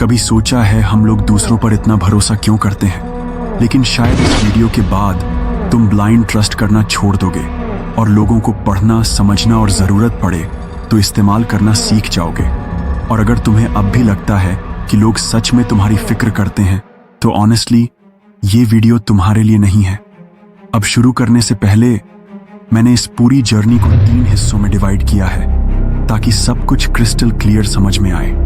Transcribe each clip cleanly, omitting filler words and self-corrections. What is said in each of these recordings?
कभी सोचा है हम लोग दूसरों पर इतना भरोसा क्यों करते हैं? लेकिन शायद इस वीडियो के बाद तुम ब्लाइंड ट्रस्ट करना छोड़ दोगे और लोगों को पढ़ना, समझना और ज़रूरत पड़े तो इस्तेमाल करना सीख जाओगे। और अगर तुम्हें अब भी लगता है कि लोग सच में तुम्हारी फिक्र करते हैं तो ऑनेस्टली ये वीडियो तुम्हारे लिए नहीं है। अब शुरू करने से पहले मैंने इस पूरी जर्नी को 3 हिस्सों में डिवाइड किया है ताकि सब कुछ क्रिस्टल क्लियर समझ में आए।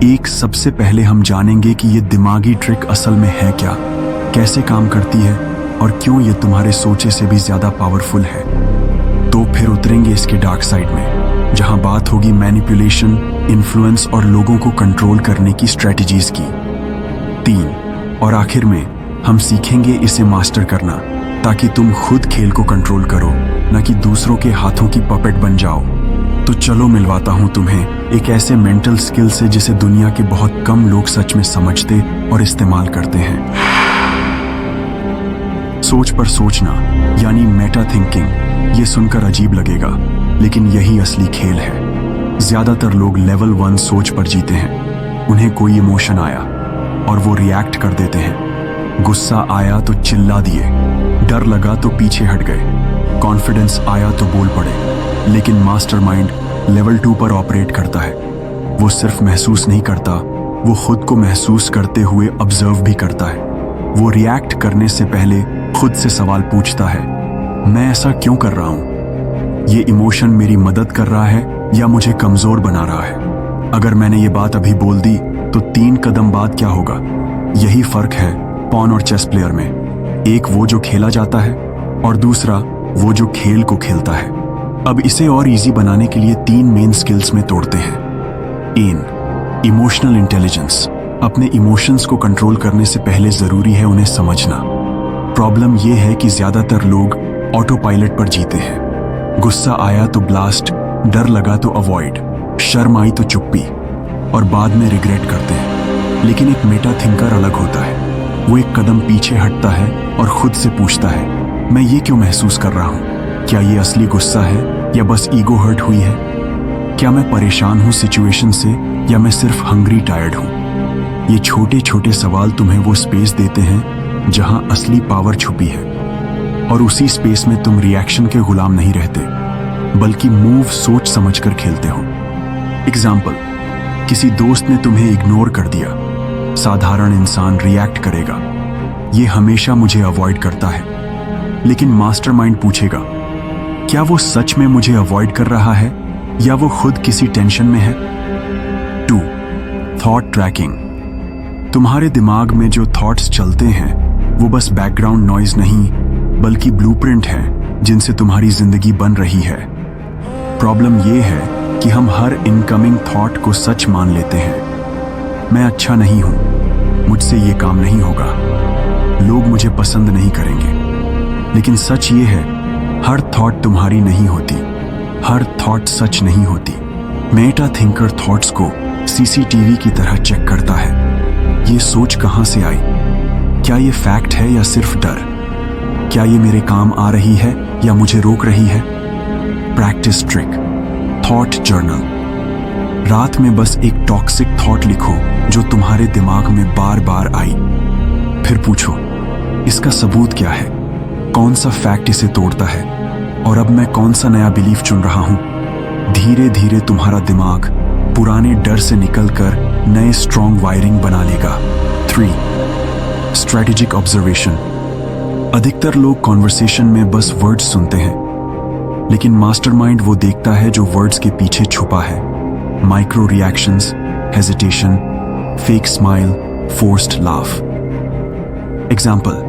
एक, सबसे पहले हम जानेंगे कि ये दिमागी ट्रिक असल में है क्या, कैसे काम करती है और क्यों ये तुम्हारे सोचे से भी ज्यादा पावरफुल है। तो फिर उतरेंगे इसके डार्क साइड में, जहां बात होगी मैनिपुलेशन, इन्फ्लुएंस और लोगों को कंट्रोल करने की स्ट्रेटजीज की। 3, और आखिर में हम सीखेंगे इसे मास्टर करना ताकि तुम खुद खेल को कंट्रोल करो, न कि दूसरों के हाथों की पपेट बन जाओ। तो चलो मिलवाता हूं तुम्हें एक ऐसे मेंटल स्किल से जिसे दुनिया के बहुत कम लोग सच में समझते और इस्तेमाल करते हैं। सोच पर सोचना यानी मेटा थिंकिंग। ये सुनकर अजीब लगेगा, लेकिन यही असली खेल है। ज्यादातर लोग लेवल 1 सोच पर जीते हैं। उन्हें कोई इमोशन आया और वो रिएक्ट कर देते हैं। गुस्सा आया तो चिल्ला दिए, डर लगा तो पीछे हट गए, कॉन्फिडेंस आया तो बोल पड़े। लेकिन मास्टरमाइंड लेवल 2 पर ऑपरेट करता है। वो सिर्फ महसूस नहीं करता, वो खुद को महसूस करते हुए ऑब्जर्व भी करता है। वो रिएक्ट करने से पहले खुद से सवाल पूछता है, मैं ऐसा क्यों कर रहा हूं? ये इमोशन मेरी मदद कर रहा है या मुझे कमजोर बना रहा है? अगर मैंने ये बात अभी बोल दी तो 3 कदम बाद क्या होगा? यही फर्क है पॉन और चेस प्लेयर में। एक वो जो खेला जाता है और दूसरा वो जो खेल को खेलता है। अब इसे और इजी बनाने के लिए 3 मेन स्किल्स में तोड़ते हैं। 1, इमोशनल इंटेलिजेंस। अपने इमोशंस को कंट्रोल करने से पहले जरूरी है उन्हें समझना। प्रॉब्लम यह है कि ज्यादातर लोग ऑटो पायलट पर जीते हैं। गुस्सा आया तो ब्लास्ट, डर लगा तो अवॉइड, शर्म आई तो चुप्पी और बाद में रिग्रेट करते हैं। लेकिन एक मेटा थिंकर अलग होता है। वो एक कदम पीछे हटता है और खुद से पूछता है, मैं ये क्यों महसूस कर रहा हूं? क्या ये असली गुस्सा है या बस ईगो हर्ट हुई है? क्या मैं परेशान हूं सिचुएशन से या मैं सिर्फ हंग्री टायर्ड हूं? ये छोटे छोटे सवाल तुम्हें वो स्पेस देते हैं जहां असली पावर छुपी है। और उसी स्पेस में तुम रिएक्शन के गुलाम नहीं रहते, बल्कि मूव सोच समझकर खेलते हो। एग्जाम्पल, किसी दोस्त ने तुम्हें इग्नोर कर दिया। साधारण इंसान रिएक्ट करेगा, ये हमेशा मुझे अवॉइड करता है। लेकिन मास्टरमाइंड पूछेगा, क्या वो सच में मुझे अवॉइड कर रहा है या वो खुद किसी टेंशन में है? 2, थॉट ट्रैकिंग। तुम्हारे दिमाग में जो थॉट्स चलते हैं वो बस बैकग्राउंड नॉइज नहीं, बल्कि ब्लूप्रिंट है जिनसे तुम्हारी जिंदगी बन रही है। प्रॉब्लम ये है कि हम हर इनकमिंग थॉट को सच मान लेते हैं। मैं अच्छा नहीं हूं, मुझसे ये काम नहीं होगा, लोग मुझे पसंद नहीं करेंगे। लेकिन सच ये है, हर थॉट तुम्हारी नहीं होती, हर थॉट सच नहीं होती। मेटा थिंकर थॉट्स को सीसीटीवी की तरह चेक करता है। ये सोच कहां से आई? क्या ये फैक्ट है या सिर्फ डर? क्या ये मेरे काम आ रही है या मुझे रोक रही है? Practice trick, thought journal. रात में बस एक टॉक्सिक थॉट लिखो जो तुम्हारे दिमाग में बार बार आई। फिर पूछो, इसका सबूत क्या है? कौन सा फैक्ट इसे तोड़ता है? और अब मैं कौन सा नया बिलीफ चुन रहा हूं? धीरे धीरे तुम्हारा दिमाग पुराने डर से निकलकर नए स्ट्रॉन्ग वायरिंग बना लेगा। 3, स्ट्रेटेजिक ऑब्जर्वेशन। अधिकतर लोग कॉन्वर्सेशन में बस वर्ड्स सुनते हैं, लेकिन मास्टरमाइंड वो देखता है जो वर्ड्स के पीछे छुपा है। Micro reactions, hesitation, fake smile, forced laugh. Example,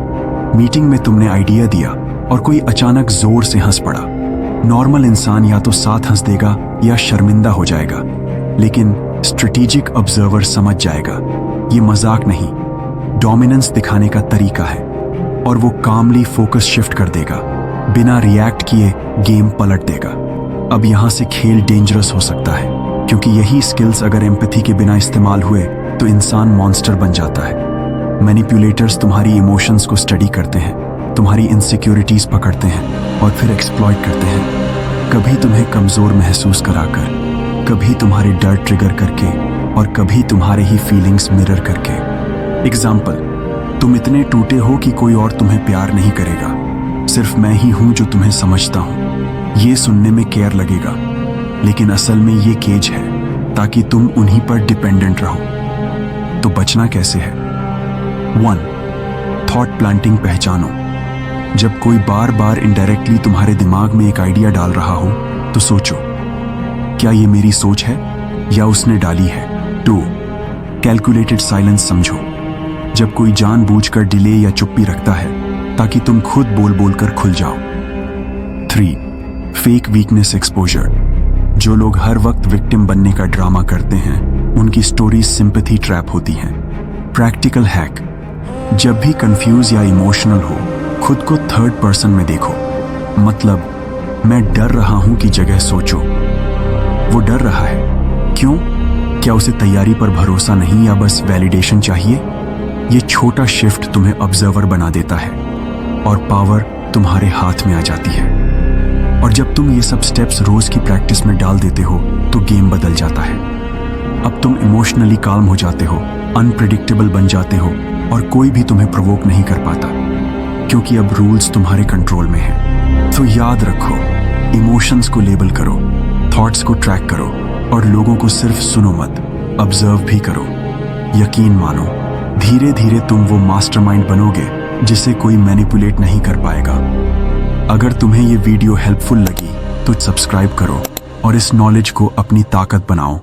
meeting में तुमने आइडिया दिया और कोई अचानक जोर से हंस पड़ा। नॉर्मल इंसान या तो साथ हंस देगा या शर्मिंदा हो जाएगा, लेकिन स्ट्रेटेजिक ऑब्जर्वर समझ जाएगा ये मजाक नहीं, डोमिनेंस दिखाने का तरीका है, और वो कामली फोकस शिफ्ट कर देगा। बिना रिएक्ट किए गेम पलट देगा। अब यहां से खेल डेंजरस हो सकता है, क्योंकि यही स्किल्स अगर एम्पैथी के बिना इस्तेमाल हुए तो इंसान मॉन्स्टर बन जाता है। मैनिपुलेटर्स तुम्हारी इमोशंस को स्टडी करते हैं, तुम्हारी इनसिक्योरिटीज पकड़ते हैं और फिर एक्सप्लॉइट करते हैं। कभी तुम्हें कमजोर महसूस कराकर, कभी तुम्हारे डर ट्रिगर करके, और कभी तुम्हारे ही फीलिंग्स मिरर करके। एग्जाम्पल, तुम इतने टूटे हो कि कोई और तुम्हें प्यार नहीं करेगा, सिर्फ मैं ही हूं जो तुम्हें समझता हूं। ये सुनने में केयर लगेगा, लेकिन असल में ये केज है ताकि तुम उन्हीं पर डिपेंडेंट रहो। तो बचना कैसे है? 1. थॉट प्लांटिंग पहचानो। जब कोई बार बार इनडायरेक्टली तुम्हारे दिमाग में एक आइडिया डाल रहा हो तो सोचो, क्या ये मेरी सोच है या उसने डाली है? 2. कैलकुलेटेड साइलेंस समझो। जब कोई जानबूझकर डिले या चुप्पी रखता है ताकि तुम खुद बोल बोल कर खुल जाओ। 3. Fake weakness exposure. जो लोग हर वक्त विक्टिम बनने का ड्रामा करते हैं, उनकी स्टोरीज सिंपैथी ट्रैप होती हैं। प्रैक्टिकल हैक, जब भी कंफ्यूज या इमोशनल हो, खुद को थर्ड पर्सन में देखो। मतलब, मैं डर रहा हूं की जगह सोचो, वो डर रहा है क्यों? क्या उसे तैयारी पर भरोसा नहीं या बस वैलिडेशन चाहिए? ये छोटा शिफ्ट तुम्हें ऑब्जर्वर बना देता है और पावर तुम्हारे हाथ में आ जाती है। और जब तुम ये सब स्टेप्स रोज की प्रैक्टिस में डाल देते हो तो गेम बदल जाता है। अब तुम इमोशनली काल्म हो जाते हो, अनप्रेडिक्टेबल बन जाते हो और कोई भी तुम्हें प्रोवोक नहीं कर पाता, क्योंकि अब रूल्स तुम्हारे कंट्रोल में हैं। तो याद रखो, इमोशंस को लेबल करो, थॉट्स को ट्रैक करो और लोगों को सिर्फ सुनो मत, ऑब्जर्व भी करो। यकीन मानो, धीरे धीरे तुम वो मास्टरमाइंड बनोगे जिसे कोई मैनिपुलेट नहीं कर पाएगा। अगर तुम्हें ये वीडियो हेल्पफुल लगी तो सब्सक्राइब करो और इस नॉलेज को अपनी ताकत बनाओ।